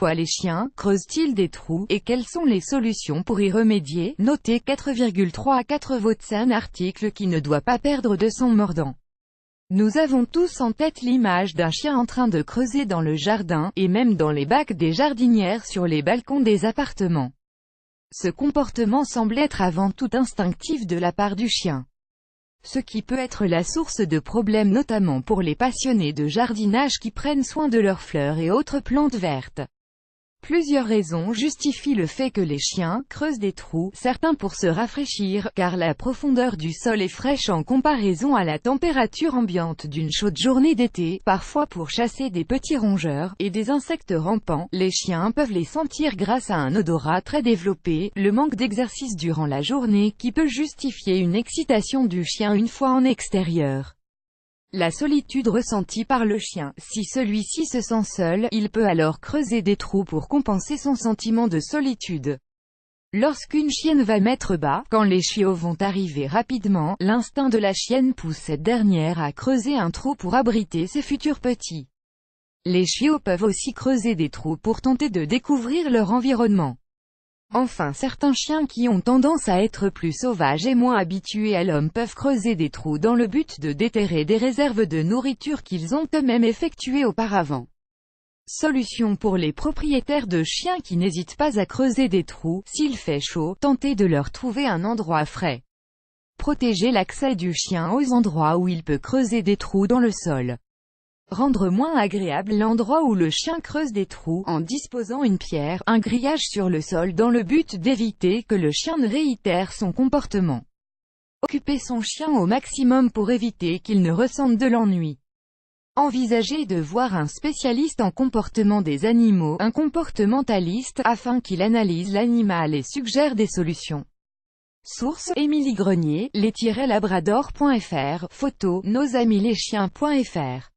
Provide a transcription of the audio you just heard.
Pourquoi les chiens creusent-ils des trous, et quelles sont les solutions pour y remédier? Notez 4,3 à 4 votes. C'est un article qui ne doit pas perdre de son mordant. Nous avons tous en tête l'image d'un chien en train de creuser dans le jardin, et même dans les bacs des jardinières sur les balcons des appartements. Ce comportement semble être avant tout instinctif de la part du chien. Ce qui peut être la source de problèmes notamment pour les passionnés de jardinage qui prennent soin de leurs fleurs et autres plantes vertes. Plusieurs raisons justifient le fait que les chiens creusent des trous, certains pour se rafraîchir, car la profondeur du sol est fraîche en comparaison à la température ambiante d'une chaude journée d'été, parfois pour chasser des petits rongeurs, et des insectes rampants. Les chiens peuvent les sentir grâce à un odorat très développé, le manque d'exercice durant la journée, qui peut justifier une excitation du chien une fois en extérieur. La solitude ressentie par le chien. Si celui-ci se sent seul, il peut alors creuser des trous pour compenser son sentiment de solitude. Lorsqu'une chienne va mettre bas, quand les chiots vont arriver rapidement, l'instinct de la chienne pousse cette dernière à creuser un trou pour abriter ses futurs petits. Les chiots peuvent aussi creuser des trous pour tenter de découvrir leur environnement. Enfin, certains chiens qui ont tendance à être plus sauvages et moins habitués à l'homme peuvent creuser des trous dans le but de déterrer des réserves de nourriture qu'ils ont eux-mêmes effectuées auparavant. Solution pour les propriétaires de chiens qui n'hésitent pas à creuser des trous. S'il fait chaud, tentez de leur trouver un endroit frais. Protégez l'accès du chien aux endroits où il peut creuser des trous dans le sol. Rendre moins agréable l'endroit où le chien creuse des trous, en disposant une pierre, un grillage sur le sol dans le but d'éviter que le chien ne réitère son comportement. Occupez son chien au maximum pour éviter qu'il ne ressente de l'ennui. Envisagez de voir un spécialiste en comportement des animaux, un comportementaliste, afin qu'il analyse l'animal et suggère des solutions. Source: Émilie Grenier, les-labrador.fr, photo: nosamileschiens.fr.